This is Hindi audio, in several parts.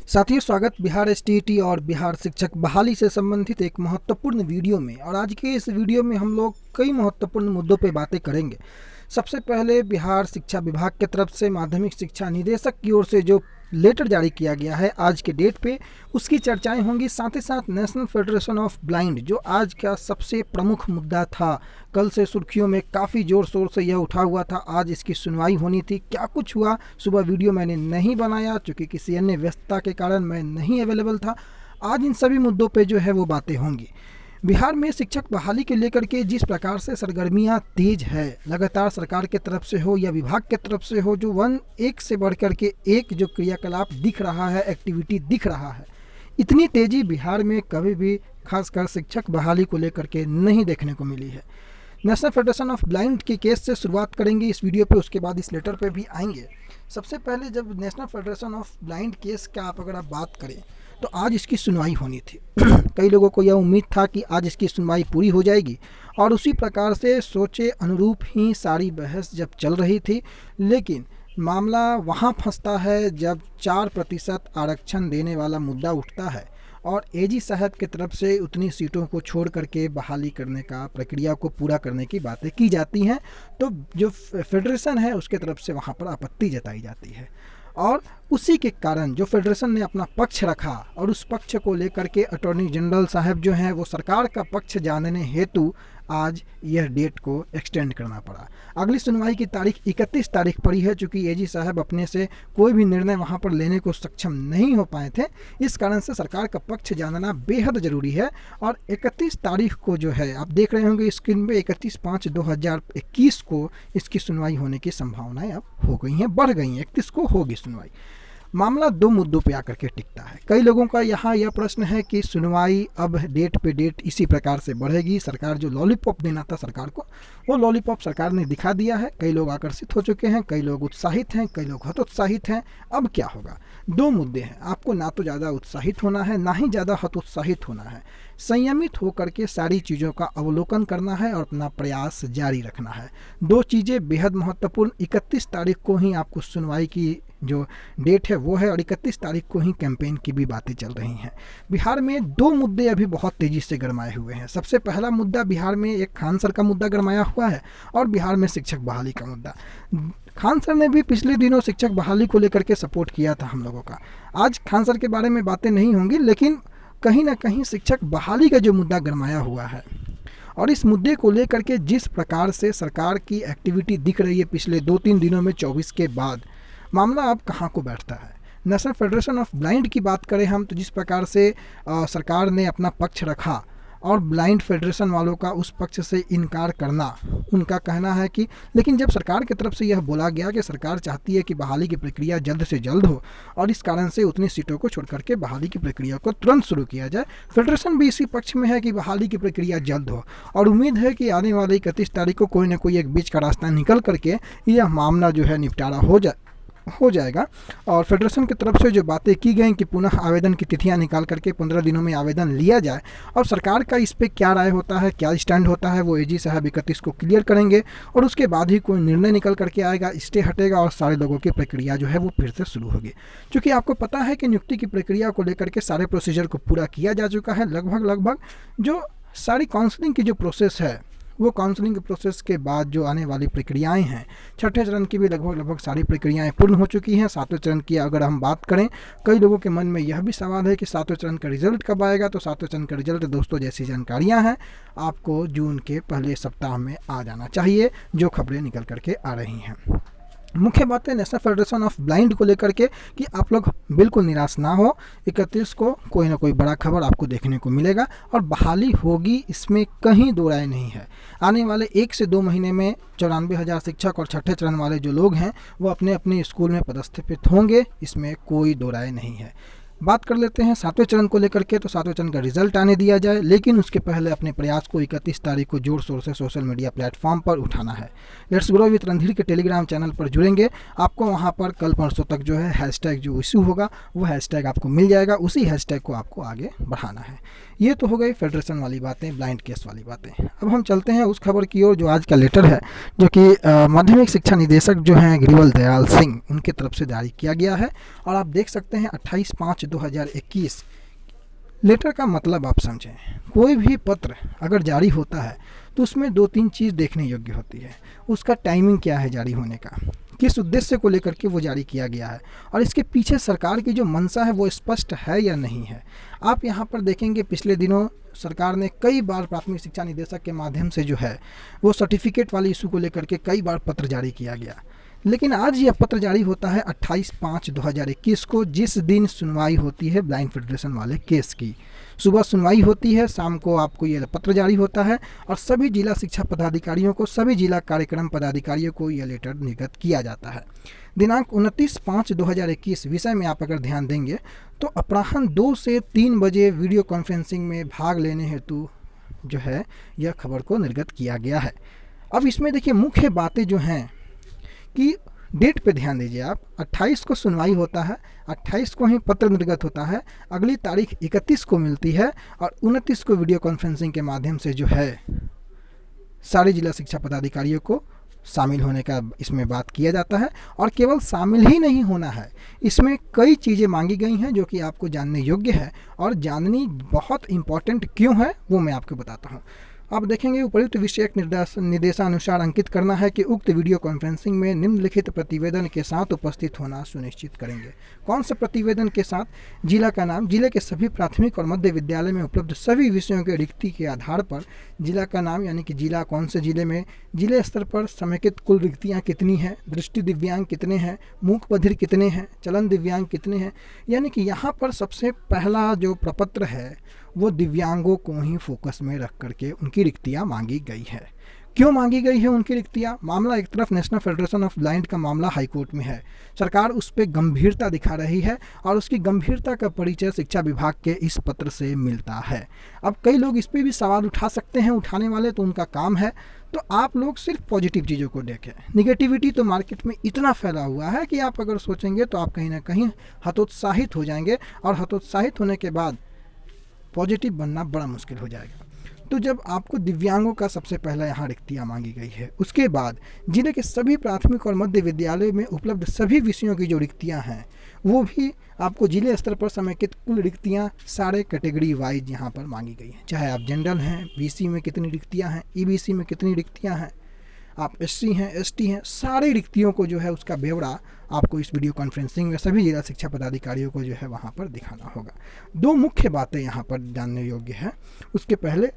साथियों, स्वागत बिहार एसटीईटी और बिहार शिक्षक बहाली से संबंधित एक महत्वपूर्ण वीडियो में। और आज के इस वीडियो में हम लोग कई महत्वपूर्ण मुद्दों पर बातें करेंगे। सबसे पहले बिहार शिक्षा विभाग की तरफ से माध्यमिक शिक्षा निदेशक की ओर से जो लेटर जारी किया गया है आज के डेट पे, उसकी चर्चाएं होंगी। साथ ही साथ नेशनल फेडरेशन ऑफ ब्लाइंड, जो आज का सबसे प्रमुख मुद्दा था, कल से सुर्खियों में काफ़ी ज़ोर शोर से यह उठा हुआ था। आज इसकी सुनवाई होनी थी। क्या कुछ हुआ, सुबह वीडियो मैंने नहीं बनाया क्योंकि किसी अन्य व्यस्तता के कारण मैं नहीं अवेलेबल था। आज इन सभी मुद्दों पे जो है वो बातें होंगी। बिहार में शिक्षक बहाली के लेकर के जिस प्रकार से सरगर्मियां तेज है, लगातार सरकार के तरफ से हो या विभाग के तरफ से हो, जो एक से बढ़कर के एक जो क्रियाकलाप दिख रहा है, एक्टिविटी दिख रहा है, इतनी तेज़ी बिहार में कभी भी खासकर शिक्षक बहाली को लेकर के नहीं देखने को मिली है। नेशनल फेडरेशन ऑफ ब्लाइंड के केस से शुरुआत करेंगे इस वीडियो पे, उसके बाद इस लेटर पे भी आएंगे। सबसे पहले जब national federation of blind case का अगर आप बात करें तो आज इसकी सुनवाई होनी थी। कई लोगों को यह उम्मीद था कि आज इसकी सुनवाई पूरी हो जाएगी और उसी प्रकार से सोचे अनुरूप ही सारी बहस जब चल रही थी। लेकिन मामला वहाँ फंसता है जब 4% आरक्षण देने वाला मुद्दा उठता है और एजी साहब की तरफ से उतनी सीटों को छोड़ करके बहाली करने का, प्रक्रिया को पूरा करने की बातें की जाती हैं, तो जो फेडरेशन है उसके तरफ से वहाँ पर आपत्ति जताई जाती है। और उसी के कारण जो फेडरेशन ने अपना पक्ष रखा और उस पक्ष को लेकर के अटॉर्नी जनरल साहब जो हैं वो सरकार का पक्ष जानने हेतु आज यह डेट को एक्सटेंड करना पड़ा। अगली सुनवाई की तारीख 31 तारीख पड़ी है, चूँकि एजी साहब अपने से कोई भी निर्णय वहां पर लेने को सक्षम नहीं हो पाए थे। इस कारण से सरकार का पक्ष जानना बेहद ज़रूरी है। और 31 तारीख को जो है आप देख रहे होंगे स्क्रीन पे, 31/5/2021 को इसकी सुनवाई होने की संभावनाएं अब हो गई हैं, बढ़ गई हैं। 31 को होगी सुनवाई। मामला दो मुद्दों पे आकर के टिकता है। कई लोगों का यहाँ यह प्रश्न है कि सुनवाई अब डेट पे डेट इसी प्रकार से बढ़ेगी। सरकार जो लॉलीपॉप देना था सरकार को, वो लॉलीपॉप सरकार ने दिखा दिया है। कई लोग आकर्षित हो चुके हैं, कई लोग उत्साहित हैं, कई लोग हतोत्साहित हैं। अब क्या होगा? दो मुद्दे हैं। आपको ना तो ज़्यादा उत्साहित होना है, ना ही ज़्यादा हतोत्साहित होना है। संयमित होकर के सारी चीज़ों का अवलोकन करना है और अपना प्रयास जारी रखना है। दो चीज़ें बेहद महत्वपूर्ण। 31 तारीख को ही आपको सुनवाई की जो डेट है वो है और 31 तारीख को ही कैंपेन की भी बातें चल रही हैं। बिहार में दो मुद्दे अभी बहुत तेज़ी से गरमाए हुए हैं। सबसे पहला मुद्दा बिहार में एक खान सर का मुद्दा गरमाया हुआ है और बिहार में शिक्षक बहाली का मुद्दा। खान सर ने भी पिछले दिनों शिक्षक बहाली को लेकर के सपोर्ट किया था हम लोगों का। आज खान सर के बारे में बातें नहीं होंगी, लेकिन कहीं ना कहीं शिक्षक बहाली का जो मुद्दा गरमाया हुआ है और इस मुद्दे को लेकर के जिस प्रकार से सरकार की एक्टिविटी दिख रही है पिछले 2-3 दिनों में 24 के बाद, मामला अब कहाँ को बैठता है। नेशनल फेडरेशन ऑफ ब्लाइंड की बात करें हम तो जिस प्रकार से सरकार ने अपना पक्ष रखा और ब्लाइंड फेडरेशन वालों का उस पक्ष से इनकार करना, उनका कहना है कि लेकिन जब सरकार की तरफ से यह बोला गया कि सरकार चाहती है कि बहाली की प्रक्रिया जल्द से जल्द हो और इस कारण से उतनी सीटों को छोड़ करके बहाली की प्रक्रिया को तुरंत शुरू किया जाए, फेडरेशन भी इसी पक्ष में है कि बहाली की प्रक्रिया जल्द हो और उम्मीद है कि आने वाली 31 तारीख को कोई ना कोई एक बीच का रास्ता निकल करके यह मामला जो है निपटारा हो जाएगा। और फेडरेशन की तरफ से जो बातें की गई कि पुनः आवेदन की तिथियां निकाल करके 15 दिनों में आवेदन लिया जाए और सरकार का इस पे क्या राय होता है, क्या स्टैंड होता है, वो एजी साहब 31 को क्लियर करेंगे और उसके बाद ही कोई निर्णय निकल करके आएगा, स्टे हटेगा और सारे लोगों की प्रक्रिया जो है वो फिर से शुरू होगी। क्योंकि आपको पता है कि नियुक्ति की प्रक्रिया को लेकर के सारे प्रोसीजर को पूरा किया जा चुका है। लगभग जो सारी काउंसलिंग की जो प्रोसेस है, वो काउंसलिंग के प्रोसेस के बाद जो आने वाली प्रक्रियाएं हैं, छठे चरण की भी लगभग सारी प्रक्रियाएं पूर्ण हो चुकी हैं। सातवें चरण की अगर हम बात करें, कई लोगों के मन में यह भी सवाल है कि सातवें चरण का रिजल्ट कब आएगा। तो सातवें चरण का रिजल्ट दोस्तों जैसी जानकारियां हैं आपको जून के पहले सप्ताह में आ जाना चाहिए, जो खबरें निकल करके आ रही हैं। मुख्य बात है नेशनल फेडरेशन ऑफ ब्लाइंड को लेकर के कि आप लोग बिल्कुल निराश ना हो। 31 को कोई ना कोई बड़ा खबर आपको देखने को मिलेगा और बहाली होगी, इसमें कहीं दो राय नहीं है। आने वाले 1 से 2 महीने में 94,000 शिक्षक और छठे चरण वाले जो लोग हैं वो अपने अपने स्कूल में पदस्थापित होंगे, इसमें कोई दो राय नहीं है। बात कर लेते हैं सातवें चरण को लेकर के। तो सातवें चरण का रिजल्ट आने दिया जाए, लेकिन उसके पहले अपने प्रयास को 31 तारीख को जोर शोर से सोशल मीडिया प्लेटफॉर्म पर उठाना है। लेट्स ग्रो विद रणधीर के टेलीग्राम चैनल पर जुड़ेंगे। आपको वहां पर कल परसों तक जो है हैशटैग जो इशू होगा वो हैशटैग आपको मिल जाएगा, उसी हैशटैग को आपको आगे बढ़ाना है। ये तो हो गई फेडरेशन वाली बातें, ब्लाइंड केस वाली बातें। अब हम चलते हैं उस खबर की ओर जो आज का लेटर है, जो कि माध्यमिक शिक्षा निदेशक जो हैं गिरिवल दयाल सिंह, उनकी तरफ से जारी किया गया है। और आप देख सकते हैं 28/5 5/2021। लेटर का मतलब आप समझें, कोई भी पत्र अगर जारी होता है तो उसमें 2-3 चीज़ देखने योग्य होती है। उसका टाइमिंग क्या है जारी होने का, किस उद्देश्य को लेकर के वो जारी किया गया है, और इसके पीछे सरकार की जो मंशा है वो स्पष्ट है या नहीं है। आप यहाँ पर देखेंगे पिछले दिनों सरकार ने कई बार प्राथमिक शिक्षा निदेशक के माध्यम से जो है वो सर्टिफिकेट वाले इशू को लेकर के कई बार पत्र जारी किया गया। लेकिन आज यह पत्र जारी होता है 28/5/2021 को, जिस दिन सुनवाई होती है ब्लाइंड फेडरेशन वाले केस की। सुबह सुनवाई होती है, शाम को आपको यह पत्र जारी होता है और सभी जिला शिक्षा पदाधिकारियों को, सभी जिला कार्यक्रम पदाधिकारियों को यह लेटर निर्गत किया जाता है। दिनांक 29/5/2021 विषय में आप अगर ध्यान देंगे तो अपराह्न 2 से 3 बजे वीडियो कॉन्फ्रेंसिंग में भाग लेने हेतु जो है यह खबर को निर्गत किया गया है। अब इसमें देखिए मुख्य बातें जो हैं कि डेट पे ध्यान दीजिए आप। 28 को सुनवाई होता है, 28 को ही पत्र निर्गत होता है, अगली तारीख 31 को मिलती है और 29 को वीडियो कॉन्फ्रेंसिंग के माध्यम से जो है सारे जिला शिक्षा पदाधिकारियों को शामिल होने का इसमें बात किया जाता है। और केवल शामिल ही नहीं होना है, इसमें कई चीज़ें मांगी गई हैं जो कि आपको जानने योग्य है और जाननी बहुत इम्पॉर्टेंट क्यों है वो मैं आपको बताता हूँ। आप देखेंगे उपयुक्त विषयक निर्देशानुसार अंकित करना है कि उक्त वीडियो कॉन्फ्रेंसिंग में निम्नलिखित प्रतिवेदन के साथ उपस्थित होना सुनिश्चित करेंगे। कौन सा प्रतिवेदन के साथ? जिला का नाम, जिले के सभी प्राथमिक और मध्य विद्यालय में उपलब्ध सभी विषयों के रिक्ति के आधार पर जिला का नाम, यानी कि जिला कौन से जिले में, जिले स्तर पर समेकित कुल रिक्तियाँ कितनी हैं, दृष्टि दिव्यांग कितने हैं, मूक बधिर कितने हैं, चलन दिव्यांग कितने हैं। यानी कि यहाँ पर सबसे पहला जो प्रपत्र है वो दिव्यांगों को ही फोकस में रख करके उनकी रिक्तियाँ मांगी गई है। क्यों मांगी गई है उनकी रिक्तियाँ? मामला एक तरफ नेशनल फेडरेशन ऑफ ब्लाइंड का मामला हाईकोर्ट में है, सरकार उस पर गंभीरता दिखा रही है और उसकी गंभीरता का परिचय शिक्षा विभाग के इस पत्र से मिलता है। अब कई लोग इस पर भी सवाल उठा सकते हैं, उठाने वाले तो उनका काम है, तो आप लोग सिर्फ पॉजिटिव चीज़ों को देखें। निगेटिविटी तो मार्केट में इतना फैला हुआ है कि आप अगर सोचेंगे तो आप कहीं ना कहीं हतोत्साहित हो जाएंगे और हतोत्साहित होने के बाद पॉजिटिव बनना बड़ा मुश्किल हो जाएगा। तो जब आपको दिव्यांगों का सबसे पहला यहाँ रिक्तियाँ मांगी गई है, उसके बाद जिले के सभी प्राथमिक और मध्य विद्यालय में उपलब्ध सभी विषयों की जो रिक्तियाँ हैं वो भी आपको जिले स्तर पर समेकित कुल रिक्तियाँ सारे कैटेगरी वाइज यहाँ पर मांगी गई हैं। चाहे आप जनरल हैं, बीसी में कितनी रिक्तियाँ हैं, ईबीसी में कितनी रिक्तियाँ हैं, आप एससी हैं, एसटी हैं, सारी रिक्तियों को जो है उसका ब्यौरा आपको इस वीडियो कॉन्फ्रेंसिंग में सभी जिला शिक्षा पदाधिकारियों को जो है वहाँ पर दिखाना होगा। दो मुख्य बातें यहाँ पर जानने योग्य है। उसके पहले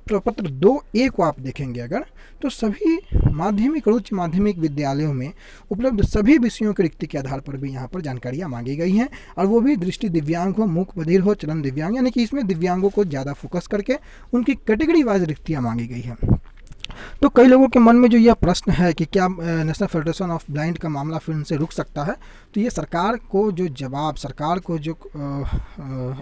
प्रपत्र 2A को आप देखेंगे अगर, तो सभी माध्यमिक और उच्च माध्यमिक विद्यालयों में उपलब्ध सभी विषयों के रिक्ति के आधार पर भी यहाँ पर जानकारियाँ मांगी गई हैं, और वो भी दृष्टि दिव्यांग हो, मूक बधिर हो, चलन दिव्यांग, यानी कि इसमें दिव्यांगों को ज़्यादा फोकस करके उनकी कैटेगरी वाइज रिक्तियाँ मांगी गई हैं। तो कई लोगों के मन में जो यह प्रश्न है कि क्या नेशनल फेडरेशन ऑफ ब्लाइंड का मामला फिर उनसे रुक सकता है, तो ये सरकार को जो जवाब, सरकार को जो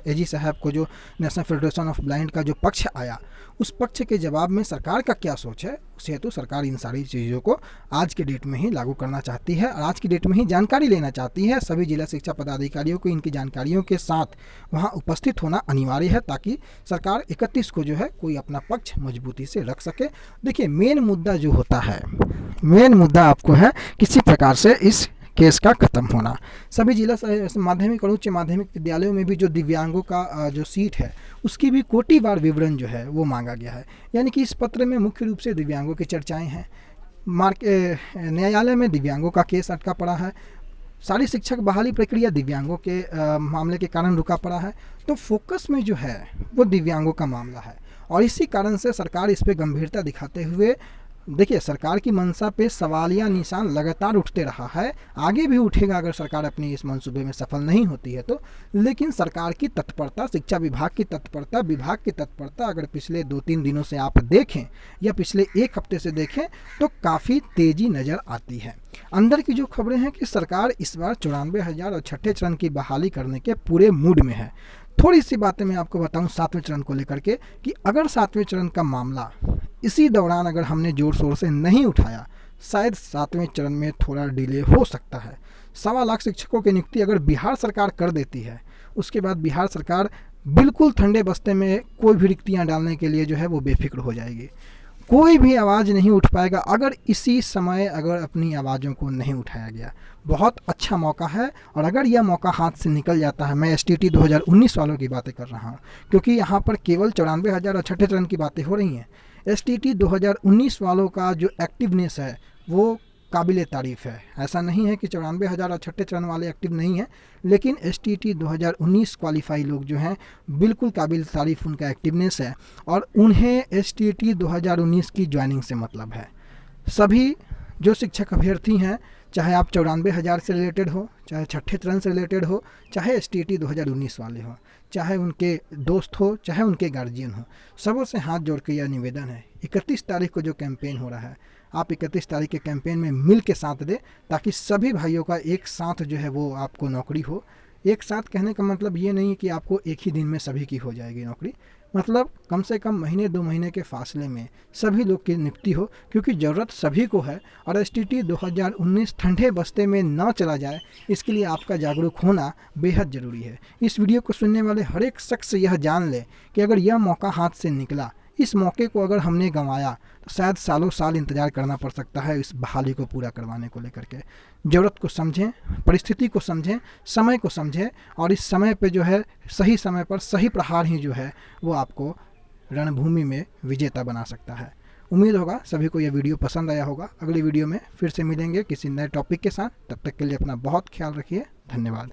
एजी साहब को जो नेशनल फेडरेशन ऑफ ब्लाइंड का जो पक्ष आया, उस पक्ष के जवाब में सरकार का क्या सोच है, उसे तो सरकार इन सारी चीज़ों को आज के डेट में ही लागू करना चाहती है और आज की डेट में ही जानकारी लेना चाहती है। सभी जिला शिक्षा पदाधिकारियों को इनकी जानकारियों के साथ वहाँ उपस्थित होना अनिवार्य है, ताकि सरकार 31 को जो है कोई अपना पक्ष मजबूती से रख सके। देखिए मेन मुद्दा जो होता है, मेन मुद्दा आपको है किसी प्रकार से इस केस का खत्म होना। सभी जिला माध्यमिक और उच्च माध्यमिक विद्यालयों में भी जो दिव्यांगों का जो सीट है उसकी भी कोटिवार विवरण जो है वो मांगा गया है। यानी कि इस पत्र में मुख्य रूप से दिव्यांगों की चर्चाएं हैं। न्यायालय में दिव्यांगों का केस अटका पड़ा है, सारी शिक्षक बहाली प्रक्रिया दिव्यांगों के मामले के कारण रुका पड़ा है। तो फोकस में जो है वो दिव्यांगों का मामला है और इसी कारण से सरकार इस पर गंभीरता दिखाते हुए, देखिए सरकार की मंशा पे सवालिया निशान लगातार उठते रहा है, आगे भी उठेगा अगर सरकार अपनी इस मंसूबे में सफल नहीं होती है तो। लेकिन सरकार की तत्परता, शिक्षा विभाग की तत्परता, विभाग की तत्परता अगर पिछले 2-3 दिनों से आप देखें या पिछले 1 हफ्ते से देखें तो काफ़ी तेज़ी नज़र आती है। अंदर की जो खबरें हैं कि सरकार इस बार 94,000 और छठे चरण की बहाली करने के पूरे मूड में है। थोड़ी सी बातें मैं आपको बताऊं 7वें चरण को लेकर के कि अगर 7वें चरण का मामला इसी दौरान अगर हमने जोर शोर से नहीं उठाया, शायद 7वें चरण में थोड़ा डिले हो सकता है। 1.25 लाख शिक्षकों की नियुक्ति अगर बिहार सरकार कर देती है, उसके बाद बिहार सरकार बिल्कुल ठंडे बस्ते में कोई भी रिक्तियाँ डालने के लिए जो है वो बेफिक्र हो जाएगी। कोई भी आवाज़ नहीं उठ पाएगा अगर इसी समय अगर अपनी आवाज़ों को नहीं उठाया गया। बहुत अच्छा मौका है, और अगर यह मौका हाथ से निकल जाता है, मैं STT 2019 वालों की बातें कर रहा हूँ, क्योंकि यहाँ पर केवल 94,068 रन की बातें हो रही हैं। STT 2019 वालों का जो एक्टिवनेस है वो काबिल तारीफ़ है। ऐसा नहीं है कि 94,068 रन वाले एक्टिव नहीं हैं, लेकिन STT 2019 क्वालिफाई लोग जो हैं बिल्कुल काबिल तारीफ़ उनका एक्टिवनेस है, और उन्हें STT 2019 की ज्वाइनिंग से मतलब है। सभी जो शिक्षक अभ्यर्थी हैं, चाहे आप 94,000 से रिलेटेड हो, चाहे 66 रन से रिलेटेड हो, चाहे STT 2019 वाले हो, चाहे उनके दोस्त हो, चाहे उनके गार्जियन हो, सबों से हाथ जोड़ के यह निवेदन है, 31 तारीख को जो कैंपेन हो रहा है, आप 31 तारीख के कैंपेन में मिल के साथ दें, ताकि सभी भाइयों का एक साथ जो है वो आपको नौकरी हो। एक साथ कहने का मतलब ये नहीं कि आपको एक ही दिन में सभी की हो जाएगी नौकरी, मतलब कम से कम महीने 2 महीने के फासले में सभी लोग की नियुक्ति हो, क्योंकि ज़रूरत सभी को है। और STT 2019 ठंडे बस्ते में ना चला जाए, इसके लिए आपका जागरूक होना बेहद ज़रूरी है। इस वीडियो को सुनने वाले हर एक शख्स यह जान ले कि अगर यह मौका हाथ से निकला, इस मौके को अगर हमने गंवाया तो शायद सालों साल इंतज़ार करना पड़ सकता है इस बहाली को पूरा करवाने को लेकर के। ज़रूरत को समझें, परिस्थिति को समझें, समय को समझें, और इस समय पे जो है सही समय पर सही प्रहार ही जो है वो आपको रणभूमि में विजेता बना सकता है। उम्मीद होगा सभी को यह वीडियो पसंद आया होगा। अगली वीडियो में फिर से मिलेंगे किसी नए टॉपिक के साथ। तब तक के लिए अपना बहुत ख्याल रखिए। धन्यवाद।